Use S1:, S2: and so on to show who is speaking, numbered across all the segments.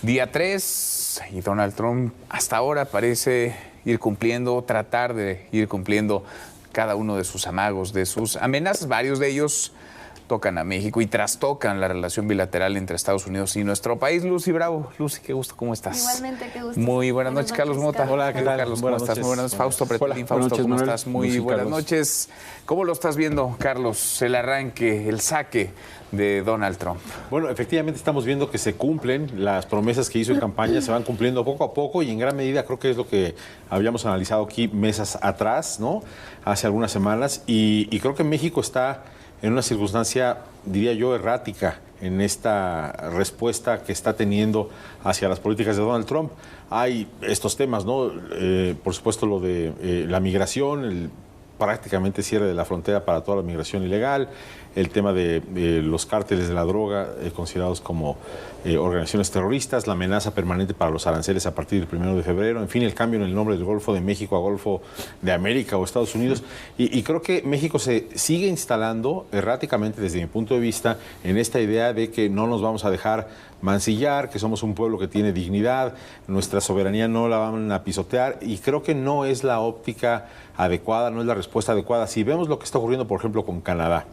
S1: Día 3 y Donald Trump hasta ahora parece tratar de ir cumpliendo cada uno de sus amagos, de sus amenazas. Varios de ellos tocan a México y trastocan la relación bilateral entre Estados Unidos y nuestro país. Lucy Bravo. Lucy, qué gusto, ¿cómo estás?
S2: Igualmente, qué gusto.
S1: Muy buenas noches, Carlos Mota.
S3: Hola, ¿qué tal?
S1: Carlos, ¿cómo estás? Muy buenas noches. Fausto Pretelín. Fausto, ¿cómo estás? Muy buenas noches. ¿Cómo lo estás viendo, Carlos? El arranque, el saque de Donald Trump.
S3: Bueno, efectivamente estamos viendo que se cumplen las promesas que hizo en campaña, se van cumpliendo poco a poco y en gran medida creo que es lo que habíamos analizado aquí meses atrás, ¿no? Hace algunas semanas y creo que México está en una circunstancia, diría yo, errática en esta respuesta que está teniendo hacia las políticas de Donald Trump. Hay estos temas, ¿no? Por supuesto lo de la migración, el prácticamente cierre de la frontera para toda la migración ilegal, el tema de los cárteles de la droga considerados como organizaciones terroristas, la amenaza permanente para los aranceles a partir del 1 de febrero, en fin, el cambio en el nombre del Golfo de México a Golfo de América o Estados Unidos. Y creo que México se sigue instalando erráticamente desde mi punto de vista en esta idea de que no nos vamos a dejar mancillar, que somos un pueblo que tiene dignidad, nuestra soberanía no la van a pisotear y creo que no es la óptica adecuada, no es la respuesta adecuada. Si vemos lo que está ocurriendo, por ejemplo, con Canadá,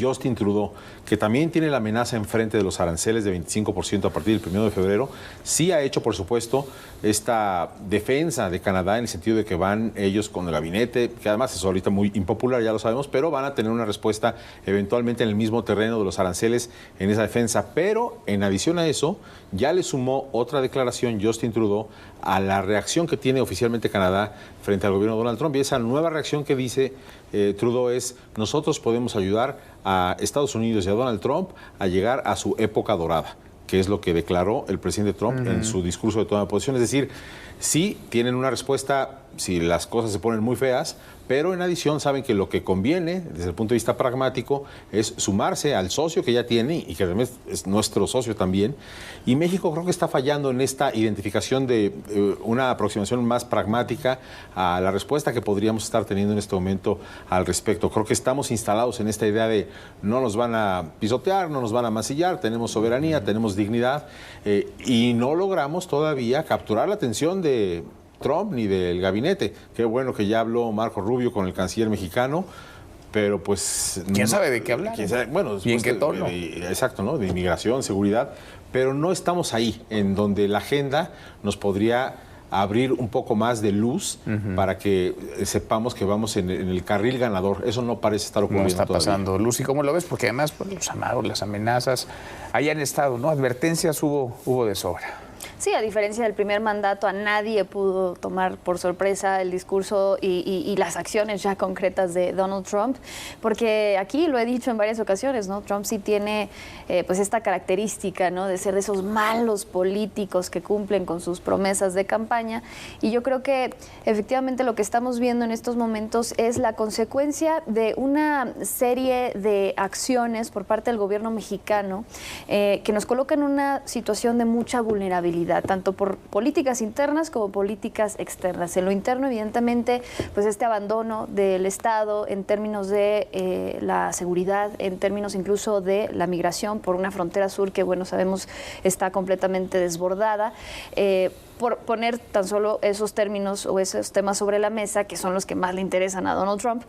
S3: Justin Trudeau, que también tiene la amenaza enfrente de los aranceles de 25% a partir del 1 de febrero, sí ha hecho, por supuesto, esta defensa de Canadá en el sentido de que van ellos con el gabinete, que además es ahorita muy impopular, ya lo sabemos, pero van a tener una respuesta eventualmente en el mismo terreno de los aranceles en esa defensa. Pero en adición a eso, ya le sumó otra declaración Justin Trudeau a la reacción que tiene oficialmente Canadá frente al gobierno de Donald Trump. Y esa nueva reacción que dice Trudeau es: nosotros podemos ayudar a Estados Unidos y a Donald Trump a llegar a su época dorada, que es lo que declaró el presidente Trump en su discurso de toma de posición. Es decir, sí tienen una respuesta si las cosas se ponen muy feas, pero en adición saben que lo que conviene desde el punto de vista pragmático es sumarse al socio que ya tiene y que además es nuestro socio también. Y México creo que está fallando en esta identificación de una aproximación más pragmática a la respuesta que podríamos estar teniendo en este momento al respecto. Creo que estamos instalados en esta idea de no nos van a pisotear, no nos van a mancillar, tenemos soberanía, tenemos dignidad y no logramos todavía capturar la atención de Trump ni del gabinete. Qué bueno que ya habló Marco Rubio con el canciller mexicano, pero pues...
S1: ¿Quién sabe de qué hablar?
S3: Bueno,
S1: ¿y en qué tono?
S3: Exacto, ¿no? De inmigración, seguridad, pero no estamos ahí, en donde la agenda nos podría abrir un poco más de luz para que sepamos que vamos en el carril ganador. Eso no parece estar ocurriendo.
S1: No está
S3: todavía
S1: pasando. Lucy, ¿cómo lo ves? Porque además pues, los amagos, las amenazas, ahí han estado, ¿no? Advertencias hubo de sobra.
S2: Sí, a diferencia del primer mandato, a nadie pudo tomar por sorpresa el discurso y las acciones ya concretas de Donald Trump, porque aquí lo he dicho en varias ocasiones, ¿no? Trump sí tiene pues esta característica, ¿no? De ser de esos malos políticos que cumplen con sus promesas de campaña, y yo creo que efectivamente lo que estamos viendo en estos momentos es la consecuencia de una serie de acciones por parte del gobierno mexicano que nos coloca en una situación de mucha vulnerabilidad, tanto por políticas internas como políticas externas. En lo interno, evidentemente, pues este abandono del Estado en términos de la seguridad, en términos incluso de la migración por una frontera sur que, bueno, sabemos está completamente desbordada. Por poner tan solo esos términos o esos temas sobre la mesa, que son los que más le interesan a Donald Trump.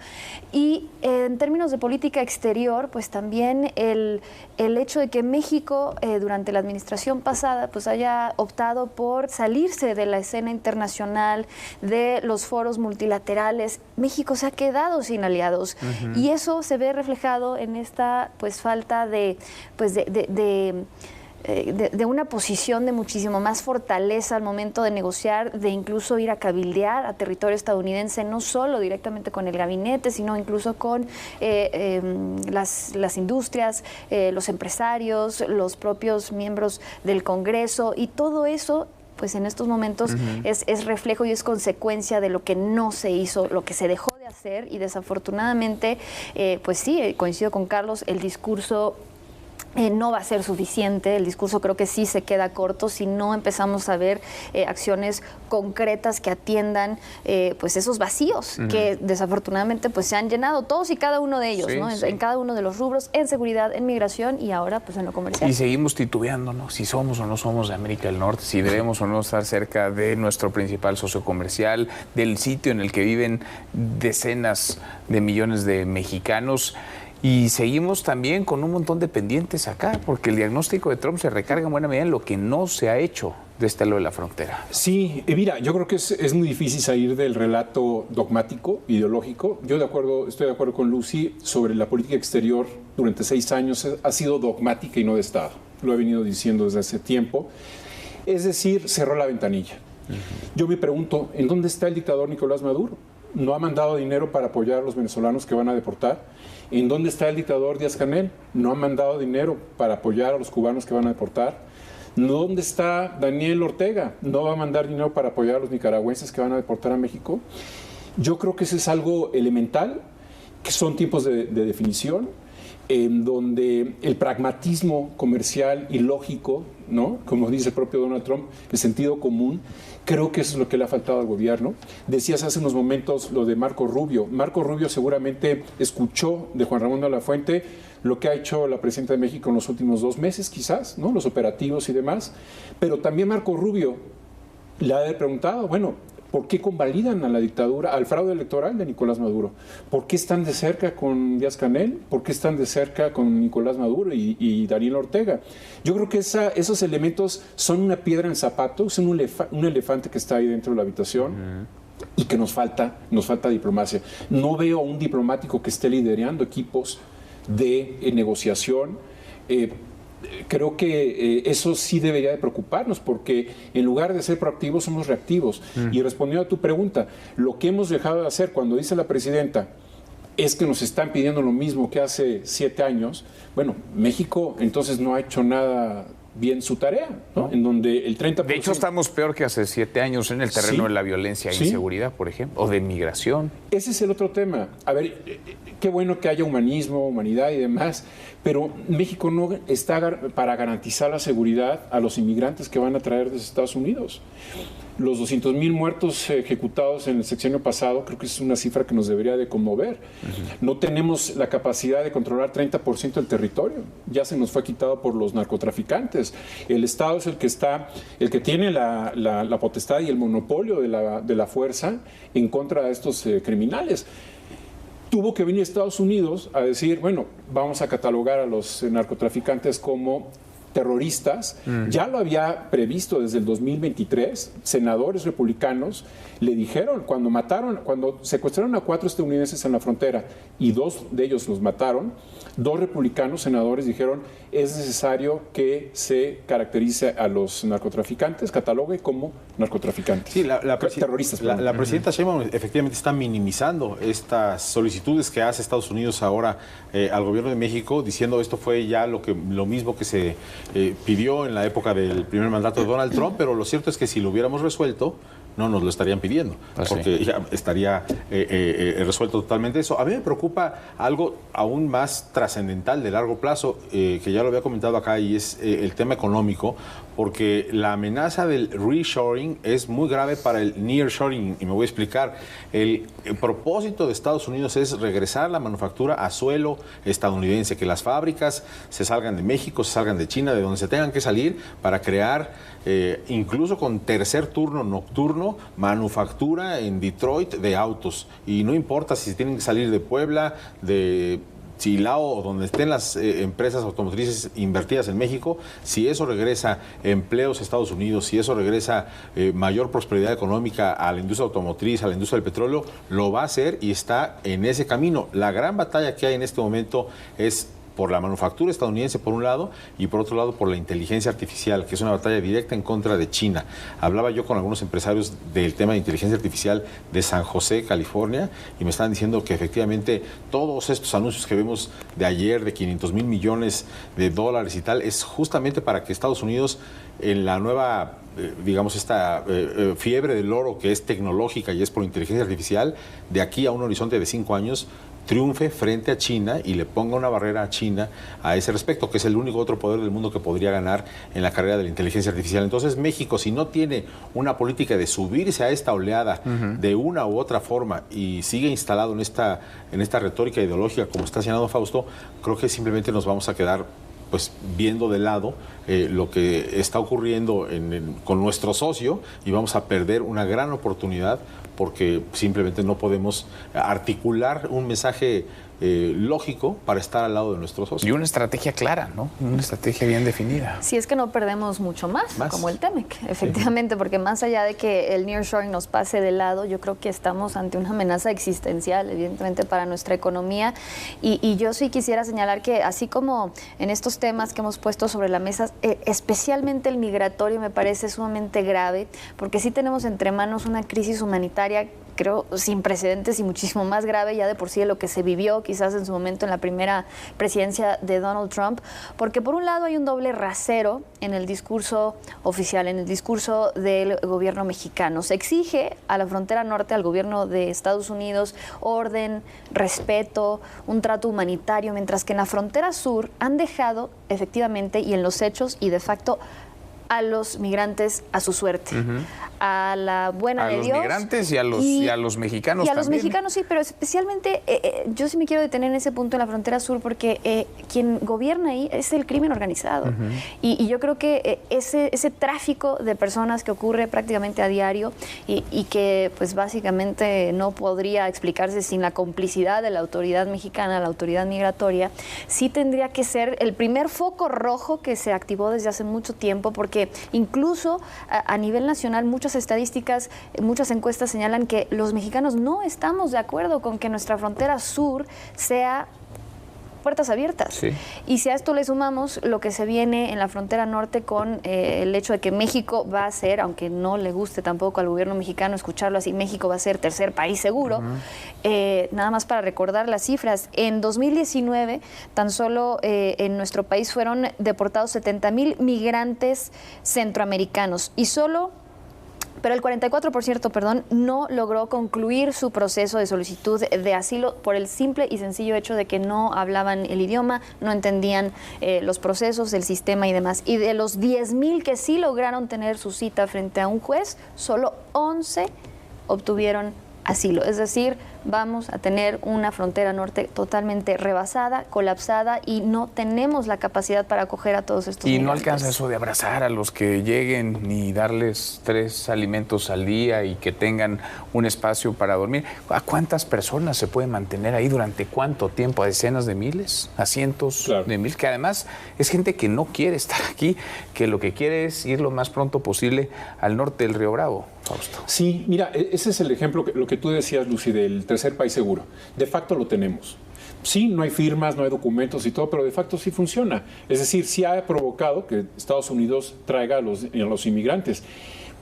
S2: Y en términos de política exterior, pues también el hecho de que México durante la administración pasada pues haya optado por salirse de la escena internacional, de los foros multilaterales. México se ha quedado sin aliados y eso se ve reflejado en esta pues falta de una posición de muchísimo más fortaleza al momento de negociar, de incluso ir a cabildear a territorio estadounidense, no solo directamente con el gabinete, sino incluso con las industrias, los empresarios, los propios miembros del Congreso, y todo eso pues en estos momentos es reflejo y es consecuencia de lo que no se hizo, lo que se dejó de hacer, y desafortunadamente, pues sí, coincido con Carlos, el discurso no va a ser suficiente. El discurso creo que sí se queda corto si no empezamos a ver acciones concretas que atiendan pues esos vacíos que desafortunadamente pues se han llenado todos y cada uno de ellos,
S1: Sí,
S2: ¿no?
S1: sí.
S2: En cada uno de los rubros, en seguridad, en migración y ahora pues en lo comercial.
S1: Y seguimos titubeando, ¿no? Si somos o no somos de América del Norte, si debemos o no estar cerca de nuestro principal socio comercial, del sitio en el que viven decenas de millones de mexicanos. Y seguimos también con un montón de pendientes acá, porque el diagnóstico de Trump se recarga en buena medida en lo que no se ha hecho de este lado de la frontera.
S4: Sí, mira, yo creo que es muy difícil salir del relato dogmático, ideológico. Yo estoy de acuerdo con Lucy sobre la política exterior durante 6 años ha sido dogmática y no de Estado. Lo he venido diciendo desde hace tiempo. Es decir, cerró la ventanilla. Yo me pregunto, ¿en dónde está el dictador Nicolás Maduro? ¿No ha mandado dinero para apoyar a los venezolanos que van a deportar? ¿En dónde está el dictador Díaz-Canel? ¿No ha mandado dinero para apoyar a los cubanos que van a deportar? ¿Dónde está Daniel Ortega? ¿No va a mandar dinero para apoyar a los nicaragüenses que van a deportar a México? Yo creo que eso es algo elemental, que son tiempos de definición, en donde el pragmatismo comercial y lógico, ¿no? Como dice el propio Donald Trump, el sentido común, creo que eso es lo que le ha faltado al gobierno. Decías hace unos momentos lo de Marco Rubio. Marco Rubio seguramente escuchó de Juan Ramón de la Fuente lo que ha hecho la presidenta de México en los últimos 2 meses, quizás, ¿no? Los operativos y demás. Pero también Marco Rubio le ha de haber preguntado, bueno, ¿por qué convalidan a la dictadura, al fraude electoral de Nicolás Maduro? ¿Por qué están de cerca con Díaz-Canel? ¿Por qué están de cerca con Nicolás Maduro y Daniel Ortega? Yo creo que esos elementos son una piedra en el zapato, son un elefante que está ahí dentro de la habitación y que nos falta diplomacia. No veo a un diplomático que esté liderando equipos de negociación. Creo que eso sí debería de preocuparnos, porque en lugar de ser proactivos somos reactivos. Y respondiendo a tu pregunta, lo que hemos dejado de hacer cuando dice la presidenta es que nos están pidiendo lo mismo que hace 7 años, bueno, México entonces no ha hecho nada bien su tarea, ¿no? En donde el 30%...
S1: De hecho, estamos peor que hace 7 años en el terreno de la violencia e inseguridad, por ejemplo, o de migración.
S4: Ese es el otro tema. A ver, qué bueno que haya humanismo, humanidad y demás, pero México no está para garantizar la seguridad a los inmigrantes que van a traer desde Estados Unidos. Los 200,000 muertos ejecutados en el sexenio pasado, creo que es una cifra que nos debería de conmover. No tenemos la capacidad de controlar 30% del territorio. Ya se nos fue quitado por los narcotraficantes. El Estado es el que tiene la potestad y el monopolio de la fuerza en contra de estos criminales. Tuvo que venir Estados Unidos a decir, bueno, vamos a catalogar a los narcotraficantes como terroristas. Ya lo había previsto desde el 2023. Senadores republicanos le dijeron, cuando secuestraron a 4 estadounidenses en la frontera y 2 de ellos los mataron, 2 republicanos senadores dijeron, es necesario que se caracterice a los narcotraficantes, catalogue como narcotraficantes.
S3: Sí,
S4: terroristas.
S3: La presidenta Sheinbaum efectivamente está minimizando estas solicitudes que hace Estados Unidos ahora al gobierno de México, diciendo esto fue ya lo mismo que se pidió en la época del primer mandato de Donald Trump, pero lo cierto es que si lo hubiéramos resuelto, no nos lo estarían pidiendo, porque ya estaría resuelto totalmente eso. A mí me preocupa algo aún más trascendental de largo plazo, que ya lo había comentado acá, y es el tema económico, porque la amenaza del reshoring es muy grave para el nearshoring, y me voy a explicar. El propósito de Estados Unidos es regresar la manufactura a suelo estadounidense, que las fábricas se salgan de México, se salgan de China, de donde se tengan que salir, para crear incluso con tercer turno nocturno, manufactura en Detroit de autos. Y no importa si tienen que salir de Puebla, de Silao o donde estén las empresas automotrices invertidas en México, si eso regresa empleos a Estados Unidos, si eso regresa mayor prosperidad económica a la industria automotriz, a la industria del petróleo, lo va a hacer y está en ese camino. La gran batalla que hay en este momento es por la manufactura estadounidense por un lado y por otro lado por la inteligencia artificial, que es una batalla directa en contra de China. Hablaba yo con algunos empresarios del tema de inteligencia artificial de San José, California, y me estaban diciendo que efectivamente todos estos anuncios que vemos de ayer de 500,000 millones de dólares y tal, es justamente para que Estados Unidos en la nueva digamos, esta fiebre del oro que es tecnológica y es por inteligencia artificial, de aquí a un horizonte de 5 años triunfe frente a China y le ponga una barrera a China a ese respecto, que es el único otro poder del mundo que podría ganar en la carrera de la inteligencia artificial. Entonces México, si no tiene una política de subirse a esta oleada de una u otra forma y sigue instalado en esta retórica ideológica como está señalando Fausto, creo que simplemente nos vamos a quedar pues viendo de lado lo que está ocurriendo con nuestro socio y vamos a perder una gran oportunidad porque simplemente no podemos articular un mensaje lógico para estar al lado de nuestros socios.
S1: Y una estrategia clara, ¿no? Una estrategia bien definida.
S2: Si es que no perdemos mucho más. Como el TEMEC, efectivamente, porque más allá de que el nearshoring nos pase de lado, yo creo que estamos ante una amenaza existencial, evidentemente, para nuestra economía. Y yo sí quisiera señalar que, así como en estos temas que hemos puesto sobre la mesa, especialmente el migratorio me parece sumamente grave, porque sí tenemos entre manos una crisis humanitaria, creo, sin precedentes y muchísimo más grave ya de por sí de lo que se vivió quizás en su momento en la primera presidencia de Donald Trump, porque por un lado hay un doble rasero en el discurso oficial, en el discurso del gobierno mexicano. Se exige a la frontera norte, al gobierno de Estados Unidos, orden, respeto, un trato humanitario, mientras que en la frontera sur han dejado efectivamente y en los hechos y de facto a los migrantes a su suerte, a la buena de Dios.
S1: A los migrantes y a los mexicanos también.
S2: Y a los mexicanos sí, pero especialmente yo sí me quiero detener en ese punto en la frontera sur porque quien gobierna ahí es el crimen organizado. Y yo creo que ese tráfico de personas que ocurre prácticamente a diario y que pues básicamente no podría explicarse sin la complicidad de la autoridad mexicana, la autoridad migratoria, sí tendría que ser el primer foco rojo que se activó desde hace mucho tiempo, porque incluso a nivel nacional muchas estadísticas, muchas encuestas señalan que los mexicanos no estamos de acuerdo con que nuestra frontera sur sea puertas abiertas. Sí. Y si a esto le sumamos lo que se viene en la frontera norte con el hecho de que México va a ser, aunque no le guste tampoco al gobierno mexicano escucharlo así, México va a ser tercer país seguro. Nada más para recordar las cifras, en 2019 tan solo en nuestro país fueron deportados 70,000 migrantes centroamericanos y pero el 44%, no logró concluir su proceso de solicitud de asilo por el simple y sencillo hecho de que no hablaban el idioma, no entendían los procesos, el sistema y demás. Y de los 10,000 que sí lograron tener su cita frente a un juez, solo 11 obtuvieron asilo. Es decir, vamos a tener una frontera norte totalmente rebasada, colapsada y no tenemos la capacidad para acoger a todos estos migrantes.
S1: Y no alcanza eso de abrazar a los que lleguen ni darles 3 alimentos al día y que tengan un espacio para dormir. ¿A cuántas personas se puede mantener ahí durante cuánto tiempo? ¿A decenas de miles? ¿A cientos de miles? Que además es gente que no quiere estar aquí, que lo que quiere es ir lo más pronto posible al norte del Río Bravo. Fausto.
S4: Sí, mira, ese es el ejemplo, lo que tú decías, Lucy, del tercer país seguro. De facto lo tenemos. Sí, no hay firmas, no hay documentos y todo, pero de facto sí funciona. Es decir, sí ha provocado que Estados Unidos traiga a los inmigrantes.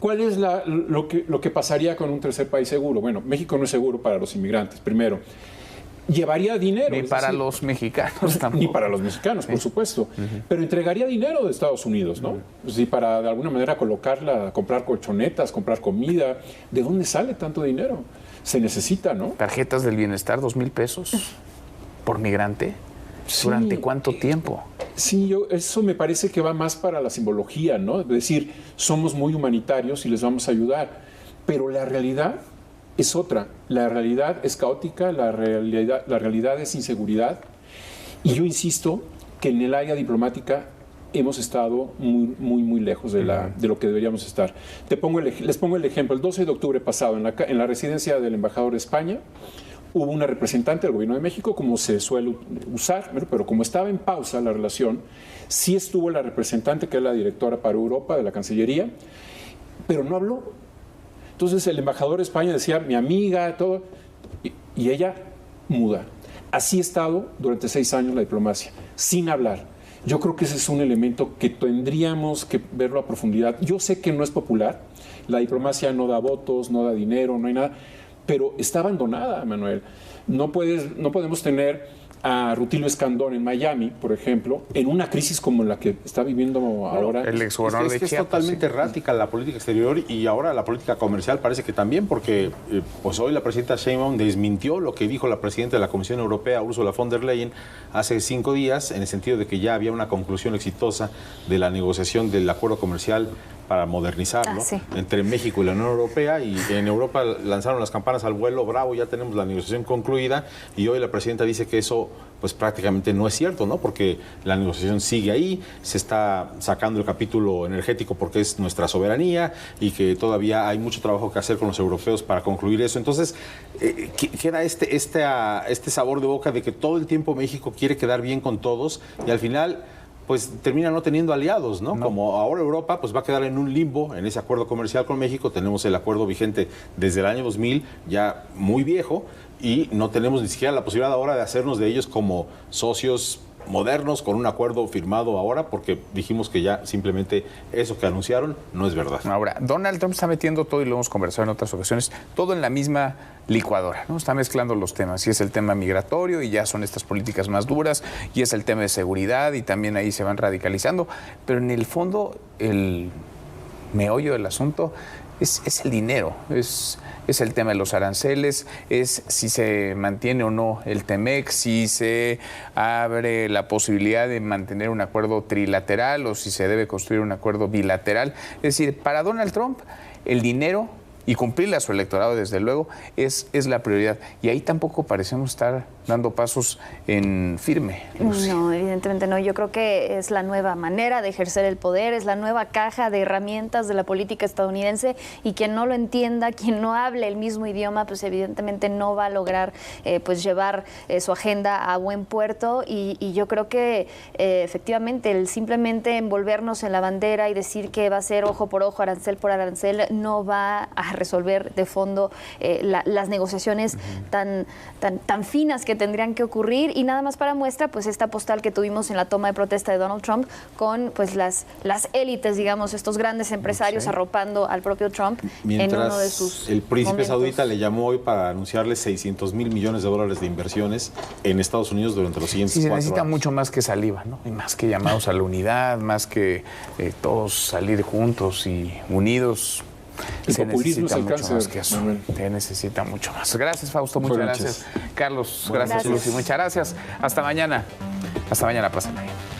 S4: ¿Cuál es lo que pasaría con un tercer país seguro? Bueno, México no es seguro para los inmigrantes, primero. Llevaría dinero.
S1: Ni para los mexicanos tampoco.
S4: Ni para los mexicanos, por supuesto. Pero entregaría dinero de Estados Unidos, ¿no? Sí, para de alguna manera colocarla, comprar colchonetas, comprar comida. ¿De dónde sale tanto dinero? Se necesita, ¿no?
S1: Tarjetas del bienestar, 2,000 pesos por migrante. Sí. ¿Durante cuánto tiempo?
S4: Sí, eso me parece que va más para la simbología, ¿no? Es decir, somos muy humanitarios y les vamos a ayudar. Pero la realidad es otra. La realidad es caótica, la realidad es inseguridad. Y yo insisto que en el área diplomática hemos estado muy lejos de lo que deberíamos estar. Les pongo el ejemplo. El 12 de octubre pasado, en la residencia del embajador de España, hubo una representante del gobierno de México, como se suele usar, pero como estaba en pausa la relación, sí estuvo la representante, que es la directora para Europa de la Cancillería, pero no habló. Entonces el embajador de España decía, mi amiga, todo, y ella muda. Así ha estado durante 6 años la diplomacia, sin hablar. Yo creo que ese es un elemento que tendríamos que verlo a profundidad. Yo sé que no es popular, la diplomacia no da votos, no da dinero, no hay nada, pero está abandonada, Manuel. No podemos tener a Rutilio Escandón en Miami, por ejemplo, en una crisis como la que está viviendo ahora.
S1: El exgobernador de
S3: Es
S1: Chiapas,
S3: totalmente errática la política exterior y ahora la política comercial parece que también, porque pues hoy la presidenta Sheinbaum desmintió lo que dijo la presidenta de la Comisión Europea, Ursula von der Leyen, hace 5 días, en el sentido de que ya había una conclusión exitosa de la negociación del acuerdo comercial para modernizarlo entre México y la Unión Europea, y en Europa lanzaron las campanas al vuelo, bravo, ya tenemos la negociación concluida, y hoy la presidenta dice que eso pues prácticamente no es cierto, ¿no? Porque la negociación sigue ahí, se está sacando el capítulo energético porque es nuestra soberanía y que todavía hay mucho trabajo que hacer con los europeos para concluir eso. Entonces, queda este sabor de boca de que todo el tiempo México quiere quedar bien con todos y al final pues termina no teniendo aliados, ¿no? Como ahora Europa pues va a quedar en un limbo en ese acuerdo comercial con México. Tenemos el acuerdo vigente desde el año 2000, ya muy viejo, y no tenemos ni siquiera la posibilidad ahora de hacernos de ellos como socios modernos con un acuerdo firmado ahora, porque dijimos que ya simplemente eso que anunciaron no es verdad.
S1: Ahora, Donald Trump está metiendo todo, y lo hemos conversado en otras ocasiones, todo en la misma licuadora, ¿no? Está mezclando los temas, y es el tema migratorio, y ya son estas políticas más duras, y es el tema de seguridad, y también ahí se van radicalizando, pero en el fondo, el meollo del asunto es el dinero, es el tema de los aranceles, es si se mantiene o no el TEMEC, si se abre la posibilidad de mantener un acuerdo trilateral o si se debe construir un acuerdo bilateral. Es decir, para Donald Trump, el dinero y cumplirle a su electorado, desde luego, es la prioridad. Y ahí tampoco parecemos estar dando pasos en firme, Lucy.
S2: No, evidentemente no. Yo creo que es la nueva manera de ejercer el poder, es la nueva caja de herramientas de la política estadounidense, y quien no lo entienda, quien no hable el mismo idioma, pues evidentemente no va a lograr pues llevar su agenda a buen puerto. Y yo creo que efectivamente el simplemente envolvernos en la bandera y decir que va a ser ojo por ojo, arancel por arancel, no va a resolver de fondo las negociaciones tan finas que tendrían que ocurrir. Y nada más para muestra, pues esta postal que tuvimos en la toma de protesta de Donald Trump con pues las élites, digamos, estos grandes empresarios arropando al propio Trump.
S3: Mientras
S2: en uno de sus
S3: el príncipe
S2: momentos
S3: saudita le llamó hoy para anunciarle $600 mil millones de inversiones en Estados Unidos durante los siguientes 4 años.
S1: Se necesita mucho más que saliva, ¿no? Y más que llamados a la unidad, más que todos salir juntos y unidos.
S4: El populismo
S1: necesita
S4: es el
S1: mucho
S4: cáncer,
S1: más que eso.
S4: Manuel.
S1: Se necesita mucho más. Gracias, Fausto. Muchas
S4: Buenas
S1: gracias.
S4: noches.
S1: Carlos,
S2: Buenas
S1: gracias,
S2: noches.
S1: Lucy. Muchas gracias. Hasta mañana. Hasta mañana, pasen bien.